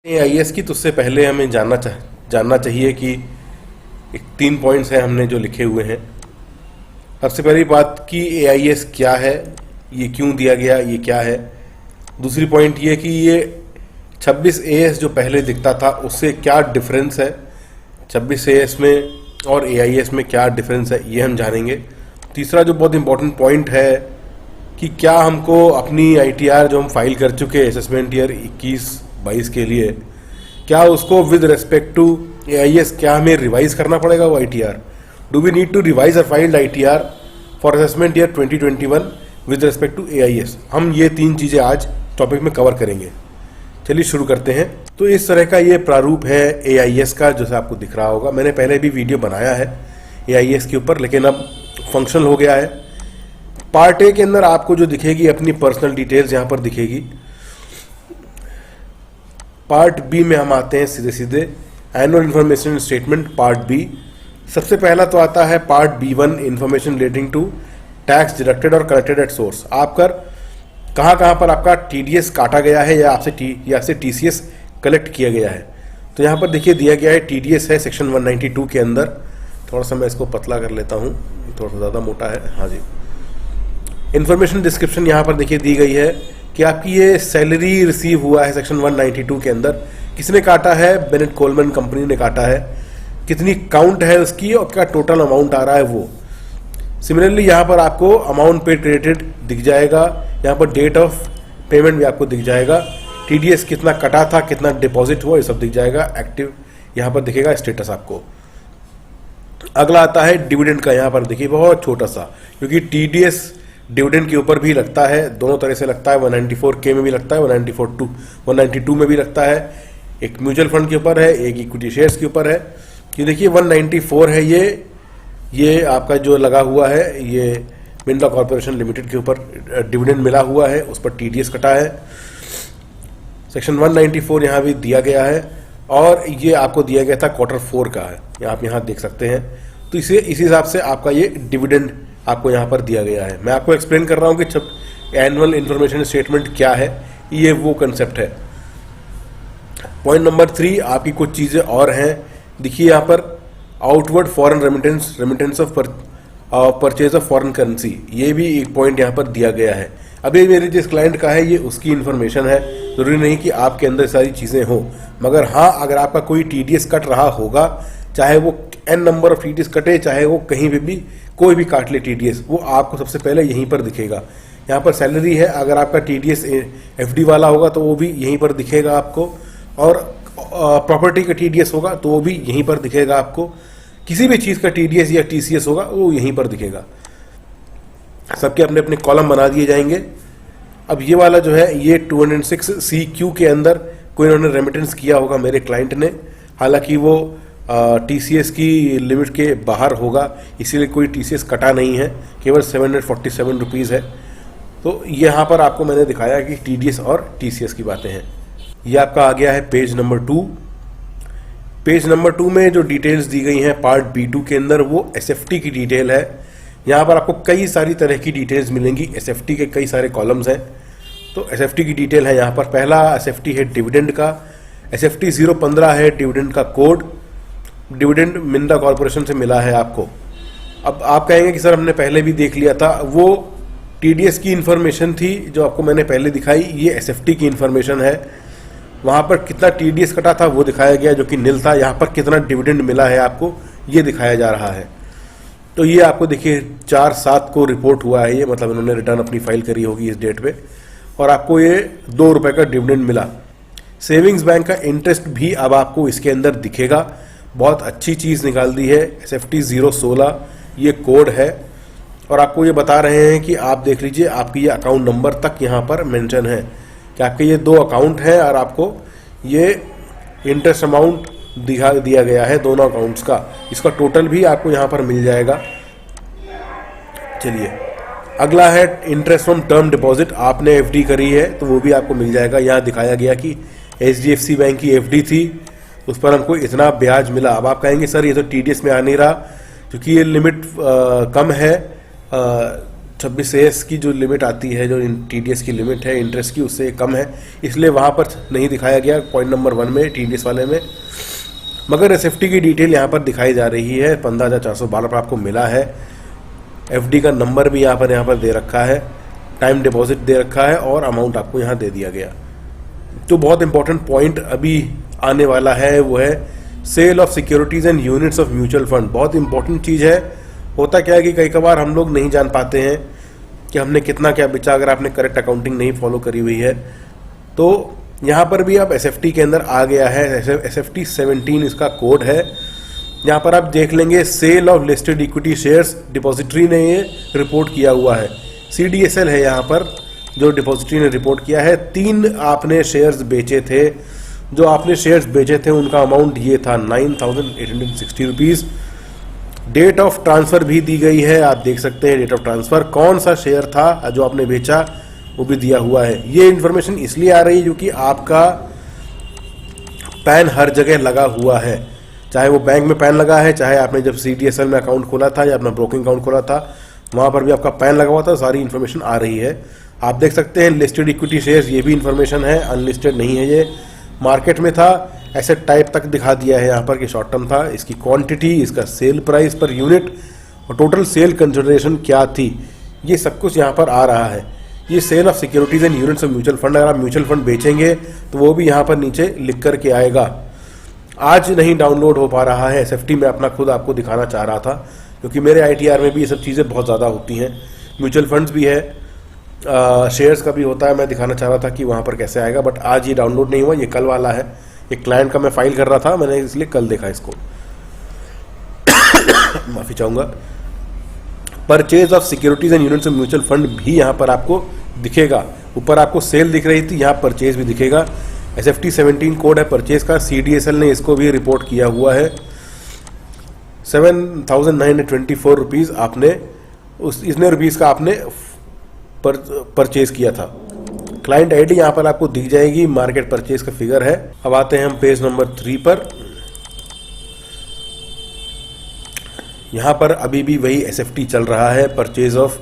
AIS की तो उससे पहले हमें जानना चाहिए कि एक 3 पॉइंट्स हैं हमने जो लिखे हुए हैं। सबसे पहली बात कि AIS क्या है, ये क्यों दिया गया, ये क्या है। दूसरी पॉइंट ये कि ये 26 AS जो पहले दिखता था उससे क्या डिफरेंस है, 26 AS में और AIS में क्या डिफरेंस है, ये हम जानेंगे। तीसरा जो बहुत इंपॉर्टेंट पॉइंट है कि क्या हमको अपनी ITR जो हम फाइल कर चुके असेसमेंट ईयर 21-22 के लिए, क्या उसको विद रेस्पेक्ट टू AIS क्या हमें रिवाइज करना पड़ेगा वो ITR। Do we need to revise a filed ITR for assessment year 2021 with respect to AIS। हम ये 3 चीज़ें आज टॉपिक में कवर करेंगे। चलिए शुरू करते हैं। तो इस तरह का ये प्रारूप है AIS का, जैसे आपको दिख रहा होगा। मैंने पहले भी वीडियो बनाया है AIS के ऊपर, लेकिन अब फंक्शनल हो गया है। पार्ट ए के अंदर आपको जो दिखेगी अपनी पर्सनल डिटेल्स यहाँ पर दिखेगी। पार्ट बी में हम आते हैं सीधे सीधे, annual information statement part B. सबसे पहला तो आता है part B1, information relating to tax deducted और कलेक्टेड एट सोर्स। कहाँ पर आपका TDS काटा गया है या आपसे TCS कलेक्ट किया गया है। तो यहाँ पर देखिए दिया गया है TDS है सेक्शन 192 के अंदर। थोड़ा सा मैं इसको पतला कर लेता हूँ, थोड़ा सा ज़्यादा मोटा है। हाँ जी। इन्फॉर्मेशन डिस्क्रिप्शन यहाँ पर देखिए दी गई है कि आपकी ये सैलरी रिसीव हुआ है सेक्शन 192 के अंदर। किसने काटा है? बेनेट कोलमैन कंपनी ने काटा है। कितनी काउंट है उसकी और क्या टोटल अमाउंट आ रहा है वो। सिमिलरली यहाँ पर आपको अमाउंट पेड क्रेडिटेड दिख जाएगा। यहाँ पर डेट ऑफ पेमेंट भी आपको दिख जाएगा। TDS कितना कटा था, कितना डिपॉजिट हुआ, ये सब दिख जाएगा। एक्टिव यहाँ पर दिखेगा स्टेटस आपको। अगला आता है डिविडेंड का। यहाँ पर देखिए बहुत छोटा सा, क्योंकि TDS डिविडेंड के ऊपर भी लगता है, दोनों तरह से लगता है। 194K में भी लगता है, 192 में भी लगता है। एक म्यूचुअल फंड के ऊपर है, एक इक्विटी शेयर्स के ऊपर है। कि देखिए 194 है ये आपका जो लगा हुआ है, ये मिंडा कॉर्पोरेशन लिमिटेड के ऊपर डिविडेंड मिला हुआ है, उस पर TDS कटा है। सेक्शन 194 यहाँ भी दिया गया है और ये आपको दिया गया था Q4 का है, ये आप यहाँ देख सकते हैं। तो इसी हिसाब से आपका ये डिविडेंड आपको यहाँ पर दिया गया है। मैं आपको एक्सप्लेन कर रहा हूँ कि एनुअल इंफॉर्मेशन स्टेटमेंट क्या है, ये वो कंसेप्ट है। पॉइंट नंबर 3, आपकी कुछ चीज़ें और हैं। देखिए यहाँ पर outward foreign remittance of purchase of foreign currency, ये भी एक पॉइंट यहाँ पर दिया गया है। अभी मेरे जिस क्लाइंट का है ये उसकी इन्फॉर्मेशन है, ज़रूरी नहीं कि आपके अंदर सारी चीज़ें हों। मगर हाँ, अगर आपका कोई TDS कट रहा होगा, चाहे वो n नंबर ऑफ TDS कटे, चाहे वो कहीं पे भी कोई भी काट ले TDS, वो आपको सबसे पहले यहीं पर दिखेगा। यहाँ पर सैलरी है, अगर आपका TDS FD वाला होगा तो वो भी यहीं पर दिखेगा आपको, और प्रॉपर्टी का TDS होगा तो वो भी यहीं पर दिखेगा आपको। किसी भी चीज़ का TDS या TCS होगा वो यहीं पर दिखेगा। सबके अपने अपने कॉलम बना दिए जाएंगे। अब ये वाला जो है, ये 206 CQ के अंदर कोई इन्होंने रेमिटेंस किया होगा मेरे क्लाइंट ने, हालांकि वो TCS की लिमिट के बाहर होगा, इसीलिए कोई TCS कटा नहीं है, केवल 747 रुपीज़ है। तो यहाँ पर आपको मैंने दिखाया कि TDS और TCS की बातें हैं। ये आपका आ गया है पेज नंबर 2। पेज नंबर 2 में जो डिटेल्स दी गई हैं पार्ट B2 के अंदर, वो SFT की डिटेल है। यहाँ पर आपको कई सारी तरह की डिटेल्स मिलेंगी। SFT के कई सारे कॉलम्स हैं, तो SFT की डिटेल है यहाँ पर। पहला SFT है डिविडेंड का, SFT 015 है डिविडेंड का कोड। डिविडेंड मिंडा कॉर्पोरेशन से मिला है आपको। अब आप कहेंगे कि सर हमने पहले भी देख लिया था, वो TDS की इन्फॉर्मेशन थी जो आपको मैंने पहले दिखाई। ये SFT की इन्फॉर्मेशन है। वहाँ पर कितना TDS कटा था वो दिखाया गया, जो कि निल था। यहाँ पर कितना डिविडेंड मिला है आपको, ये दिखाया जा रहा है। तो ये आपको देखिए 4/7 को रिपोर्ट हुआ है, ये मतलब इन्होंने रिटर्न अपनी फाइल करी होगी इस डेट पे, और आपको ये 2 रुपये का डिविडेंड मिला। सेविंग्स बैंक का इंटरेस्ट भी अब आपको इसके अंदर दिखेगा। बहुत अच्छी चीज़ निकाल दी है। SFT 016 ये कोड है, और आपको ये बता रहे हैं कि आप देख लीजिए आपकी ये अकाउंट नंबर तक यहाँ पर मेंशन है कि आपके ये 2 अकाउंट हैं, और आपको ये इंटरेस्ट अमाउंट दिया गया है दोनों अकाउंट्स का। इसका टोटल भी आपको यहाँ पर मिल जाएगा। चलिए अगला है इंटरेस्ट फ्रॉम टर्म डिपॉजिट। आपने FD करी है तो वो भी आपको मिल जाएगा। यहाँ दिखाया गया कि HDFC बैंक की FD थी, उस पर हमको इतना ब्याज मिला। अब आप कहेंगे सर ये तो TDS में आ नहीं रहा, क्योंकि ये लिमिट कम है 26 की जो लिमिट आती है, जो TDS की लिमिट है इंटरेस्ट की, उससे कम है, इसलिए वहाँ पर नहीं दिखाया गया पॉइंट नंबर 1 में TDS वाले में। मगर SFT की डिटेल यहाँ पर दिखाई जा रही है। 15,412 पर आपको मिला है। FD का नंबर भी यहाँ पर दे रखा है, टाइम डिपॉजिट दे रखा है और अमाउंट आपको यहाँ दे दिया गया। तो बहुत इंपॉर्टेंट पॉइंट अभी आने वाला है, वो है sale of securities and units of mutual fund. बहुत इंपॉर्टेंट चीज़ है। होता क्या है कि कई कबार हम लोग नहीं जान पाते हैं कि हमने कितना क्या बेचा, अगर आपने करेक्ट अकाउंटिंग नहीं फॉलो करी हुई है। तो यहाँ पर भी अब SFT के अंदर आ गया है, SFT 17 इसका कोड है। यहाँ पर आप देख लेंगे sale of listed equity shares, depository ने ये रिपोर्ट किया हुआ है। CDSL है यहाँ पर जो डिपॉजिटरी ने रिपोर्ट किया है। 3 आपने शेयर्स बेचे थे। जो आपने शेयर्स बेचे थे उनका अमाउंट ये था 9,860 रुपीज़। डेट ऑफ ट्रांसफ़र भी दी गई है, आप देख सकते हैं डेट ऑफ ट्रांसफ़र, कौन सा शेयर था जो आपने बेचा वो भी दिया हुआ है। ये इन्फॉर्मेशन इसलिए आ रही है क्योंकि आपका पैन हर जगह लगा हुआ है, चाहे वो बैंक में पैन लगा है, चाहे आपने जब CDSL में अकाउंट खोला था या अपना ब्रोकिंग अकाउंट खोला था वहाँ पर भी आपका पैन लगा हुआ था। सारी इन्फॉर्मेशन आ रही है, आप देख सकते हैं। लिस्टेड इक्विटी शेयर्स ये भी इन्फॉर्मेशन है, अनलिस्टेड नहीं है। ये मार्केट में था, एसेट टाइप तक दिखा दिया है यहाँ पर कि शॉर्ट टर्म था। इसकी क्वांटिटी, इसका सेल प्राइस पर यूनिट और टोटल सेल कंसिडरेशन क्या थी, ये सब कुछ यहाँ पर आ रहा है। ये sale of securities and units of mutual fund, अगर आप म्यूचुअल फंड बेचेंगे तो वो भी यहाँ पर नीचे लिख कर के आएगा। आज नहीं डाउनलोड हो पा रहा है SFT, मैं अपना खुद आपको दिखाना चाह रहा था क्योंकि मेरे ITR में भी ये सब चीज़ें बहुत ज़्यादा होती हैं। म्यूचुअल फंड्स भी है, शेयर्स का भी होता है। मैं दिखाना चाह रहा था कि वहाँ पर कैसे आएगा, बट आज ये डाउनलोड नहीं हुआ, ये कल वाला है। एक क्लाइंट का मैं फाइल कर रहा था, मैंने इसलिए कल देखा इसको। माफ़ी चाहूँगा। Purchase of securities and units of mutual fund भी यहाँ पर आपको दिखेगा। ऊपर आपको सेल दिख रही थी, यहाँ परचेज भी दिखेगा। SFT 17 कोड है परचेज का। CDSL ने इसको भी रिपोर्ट किया हुआ है। 7,924 रुपीज़ आपने इतने रुपीज़ का आपने परचेज किया था। क्लाइंट आईडी यहाँ पर आपको दिख जाएगी, मार्केट परचेज का फिगर है। अब आते हैं हम पेज नंबर 3 पर। यहाँ पर अभी भी वही SFT चल रहा है, purchase of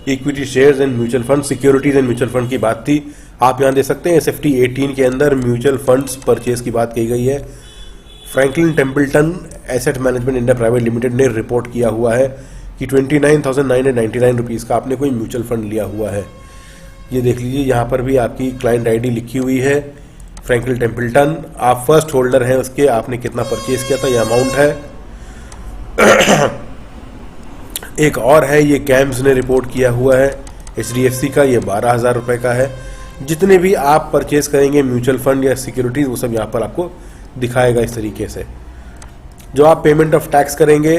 equity shares and mutual fund, securities and mutual fund की बात थी। आप यहाँ देख सकते हैं SFT 18 के अंदर म्यूचुअल फंड्स परचेज की बात की गई है। Franklin Templeton asset management India private limited ने रिपोर्ट किया हुआ है कि 29,999 रुपीज़ का आपने कोई म्यूचुअल फंड लिया हुआ है। ये देख लीजिए, यहाँ पर भी आपकी क्लाइंट आईडी लिखी हुई है, फ्रैंकलिन टेम्पल्टन। आप फर्स्ट होल्डर हैं उसके, आपने कितना परचेज किया था, ये अमाउंट है। एक और है, ये कैम्स ने रिपोर्ट किया हुआ है HDFC का, ये 12,000 रुपये का है। जितने भी आप परचेज करेंगे म्यूचुअल फंड या सिक्योरिटीज़, वो सब यहाँ पर आपको दिखाएगा इस तरीके से। जो आप पेमेंट ऑफ टैक्स करेंगे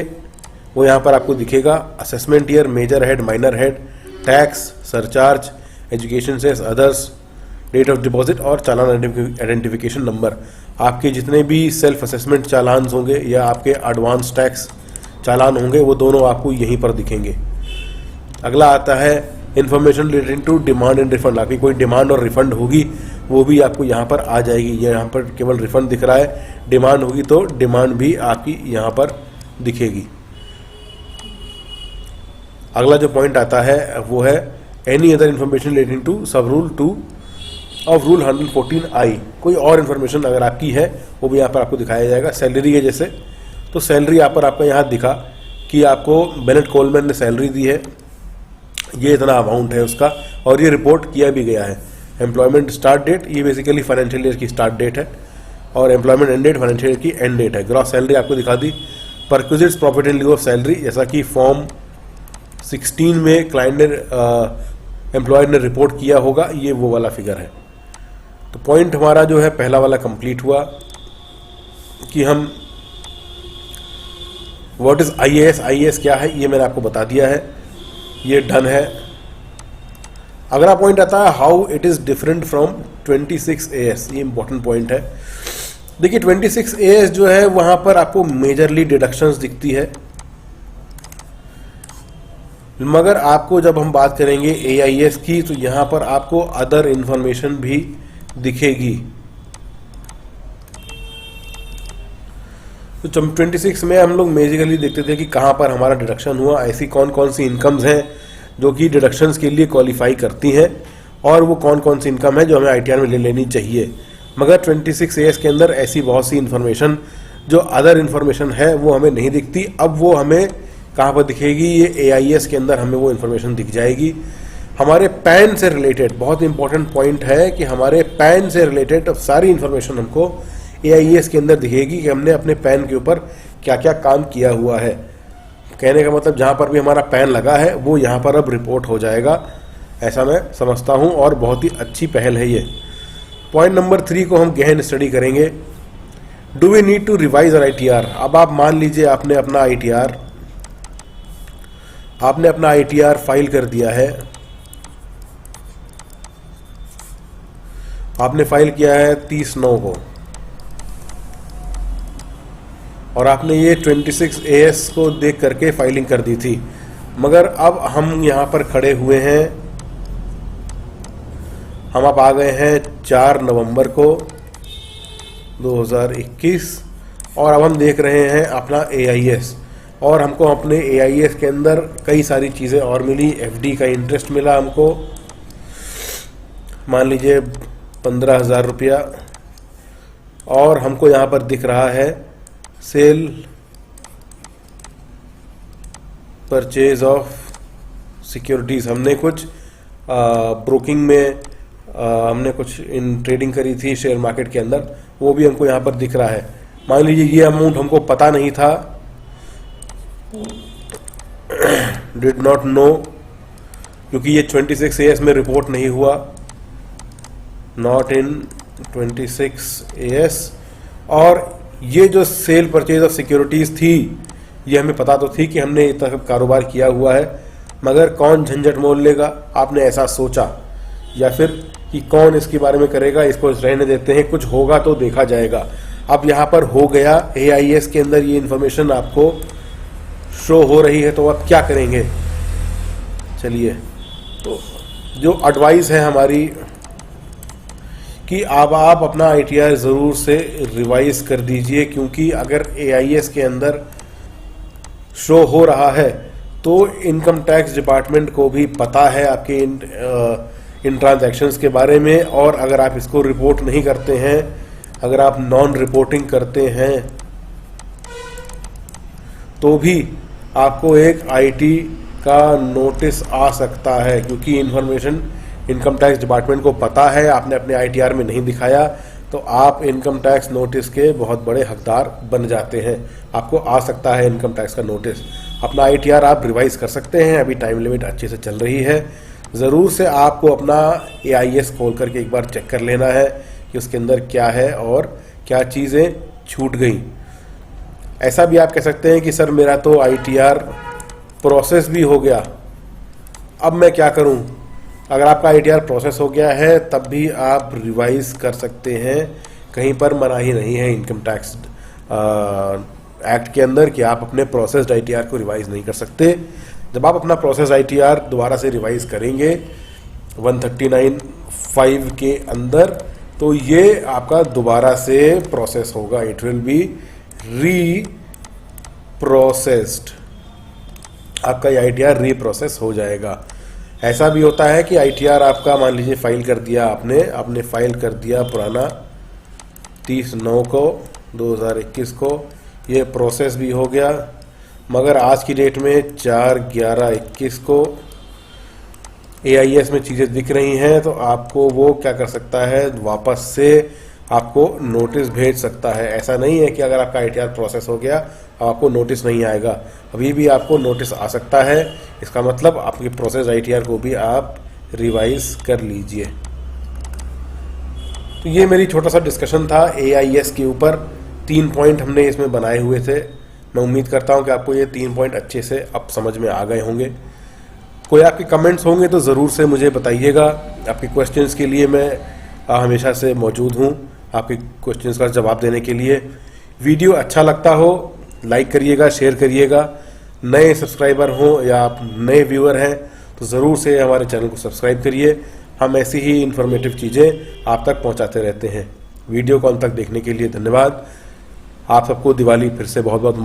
वो यहाँ पर आपको दिखेगा। Assessment year, major head, minor head, tax, surcharge, education cess, others, date of deposit और चालान आइडेंटिफिकेशन नंबर। आपके जितने भी सेल्फ असेसमेंट चालान होंगे या आपके एडवांस टैक्स चालान होंगे, वो दोनों आपको यहीं पर दिखेंगे। अगला आता है information relating to demand and refund. आपकी कोई डिमांड और रिफंड होगी वो भी आपको यहाँ पर आ जाएगी। यहाँ पर केवल रिफंड दिख रहा है, डिमांड होगी तो डिमांड भी आपकी यहाँ पर दिखेगी। अगला जो पॉइंट आता है वो है any other information relating to sub rule 2 of rule 114I। कोई और इन्फॉर्मेशन अगर आपकी है वो भी यहाँ पर आपको दिखाया जाएगा। सैलरी है जैसे, तो सैलरी यहाँ पर आपको यहाँ दिखा कि आपको बेनेट कोलमैन ने सैलरी दी है, ये इतना अमाउंट है उसका, और ये रिपोर्ट किया भी गया है। एम्प्लॉयमेंट स्टार्ट डेट, ये बेसिकली फाइनेंशियल ईयर की स्टार्ट डेट है, और employment end date financial year की एंड डेट है। ग्रॉस सैलरी आपको दिखा दी। Perquisites profit in lieu of salary, जैसा कि फॉर्म 16 में क्लाइंट ने एम्प्लॉयर ने रिपोर्ट किया होगा, ये वो वाला फिगर है। तो पॉइंट हमारा जो है पहला वाला कंप्लीट हुआ कि हम व्हाट इज IAS क्या है ये मैंने आपको बता दिया है, ये डन है। अगला पॉइंट आता है how it is different from 26AS। ये इंपॉर्टेंट पॉइंट है। देखिए 26AS जो है वहां पर आपको मेजरली डिडक्शंस दिखती है, मगर आपको जब हम बात करेंगे AIS की तो यहां पर आपको अदर इंफॉर्मेशन भी दिखेगी। तो 26 में हम लोग मेजरली देखते थे कि कहां पर हमारा डिडक्शन हुआ, ऐसी कौन कौन सी इनकम्स हैं जो कि डिडक्शंस के लिए क्वालिफाई करती हैं, और वो कौन कौन सी इनकम है जो हमें ITR में ले लेनी चाहिए। मगर 26AS के अंदर ऐसी बहुत सी इन्फॉर्मेशन जो अदर इन्फॉर्मेशन है वो हमें नहीं दिखती। अब वो हमें कहाँ पर दिखेगी, ये AIS के अंदर हमें वो इन्फॉर्मेशन दिख जाएगी। हमारे पैन से रिलेटेड बहुत इंपॉर्टेंट पॉइंट है कि हमारे पैन से रिलेटेड अब सारी इन्फॉर्मेशन हमको AIS के अंदर दिखेगी कि हमने अपने पैन के ऊपर क्या क्या काम किया हुआ है। कहने का मतलब जहाँ पर भी हमारा पैन लगा है वो यहाँ पर अब रिपोर्ट हो जाएगा, ऐसा मैं समझता हूँ, और बहुत ही अच्छी पहल है ये। पॉइंट नंबर 3 को हम गहन स्टडी करेंगे। Do we need to revise our ITR। अब आप मान लीजिए आपने अपना ITR फाइल कर दिया है, आपने फाइल किया है 30/9 को, और आपने ये 26AS को देख करके फाइलिंग कर दी थी। मगर अब हम यहाँ पर खड़े हुए हैं, हम अब आ गए हैं 4 नवंबर को 2021, और अब हम देख रहे हैं अपना AIS, और हमको अपने AIS के अंदर कई सारी चीज़ें और मिली। FD का इंटरेस्ट मिला हमको, मान लीजिए 15,000 रुपया, और हमको यहाँ पर दिख रहा है सेल परचेज ऑफ सिक्योरिटीज़। हमने कुछ ब्रोकिंग में हमने कुछ इन ट्रेडिंग करी थी शेयर मार्केट के अंदर, वो भी हमको यहाँ पर दिख रहा है। मान लीजिए ये अमाउंट हमको पता नहीं था, डिड नॉट नो, क्योंकि ये 26AS में रिपोर्ट नहीं हुआ, नॉट इन 26AS। और ये जो सेल परचेज ऑफ सिक्योरिटीज़ थी, ये हमें पता तो थी कि हमने इतना कारोबार किया हुआ है, मगर कौन झंझट मोल लेगा, आपने ऐसा सोचा, या फिर कि कौन इसके बारे में करेगा, इसको रहने देते हैं, कुछ होगा तो देखा जाएगा। अब यहाँ पर हो गया, AIS के अंदर ये इन्फॉर्मेशन आपको शो हो रही है, तो आप क्या करेंगे। चलिए, तो जो एडवाइस है हमारी कि अब आप अपना ITR ज़रूर से रिवाइज कर दीजिए, क्योंकि अगर AIS के अंदर शो हो रहा है तो इनकम टैक्स डिपार्टमेंट को भी पता है आपके इन ट्रांजैक्शंस के बारे में। और अगर आप इसको रिपोर्ट नहीं करते हैं, अगर आप नॉन रिपोर्टिंग करते हैं, तो भी आपको एक IT का नोटिस आ सकता है, क्योंकि इन्फॉर्मेशन इनकम टैक्स डिपार्टमेंट को पता है, आपने अपने ITR में नहीं दिखाया, तो आप इनकम टैक्स नोटिस के बहुत बड़े हकदार बन जाते हैं। आपको आ सकता है इनकम टैक्स का नोटिस। अपना ITR आप रिवाइज कर सकते हैं, अभी टाइम लिमिट अच्छे से चल रही है। ज़रूर से आपको अपना AIS खोल करके एक बार चेक कर लेना है कि उसके अंदर क्या है और क्या चीज़ें छूट गई। ऐसा भी आप कह सकते हैं कि सर मेरा तो ITR प्रोसेस भी हो गया, अब मैं क्या करूं। अगर आपका ITR प्रोसेस हो गया है तब भी आप रिवाइज कर सकते हैं, कहीं पर मनाही नहीं है इनकम टैक्स एक्ट के अंदर कि आप अपने प्रोसेस्ड ITR को रिवाइज नहीं कर सकते। जब आप अपना प्रोसेस ITR दोबारा से रिवाइज करेंगे 139(5) के अंदर, तो ये आपका दोबारा से प्रोसेस होगा, इट विल बी रीप्रोसेस्ड, आपका ये ITR रीप्रोसेस हो जाएगा। ऐसा भी होता है कि ITR आपका मान लीजिए फाइल कर दिया आपने फाइल कर दिया पुराना 30/9 को 2021 को, ये प्रोसेस भी हो गया, मगर आज की डेट में 4/11/21 को AIS में चीज़ें दिख रही हैं, तो आपको वो क्या कर सकता है, वापस से आपको नोटिस भेज सकता है। ऐसा नहीं है कि अगर आपका ITR प्रोसेस हो गया आपको नोटिस नहीं आएगा, अभी भी आपको नोटिस आ सकता है। इसका मतलब आपके प्रोसेस ITR को भी आप रिवाइज कर लीजिए। तो ये मेरी छोटा सा डिस्कशन था AIS के ऊपर। 3 पॉइंट हमने इसमें बनाए हुए थे। मैं उम्मीद करता हूँ कि आपको ये 3 पॉइंट अच्छे से अब समझ में आ गए होंगे। कोई आपके कमेंट्स होंगे तो ज़रूर से मुझे बताइएगा। आपके क्वेश्चंस के लिए मैं हमेशा से मौजूद हूँ, आपके क्वेश्चंस का जवाब देने के लिए। वीडियो अच्छा लगता हो लाइक करिएगा, शेयर करिएगा। नए सब्सक्राइबर हों या आप नए व्यूअर हैं तो ज़रूर से हमारे चैनल को सब्सक्राइब करिए। हम ऐसी ही इन्फॉर्मेटिव चीज़ें आप तक पहुंचाते रहते हैं। वीडियो को अंत तक देखने के लिए धन्यवाद। आप सबको दिवाली फिर से बहुत बहुत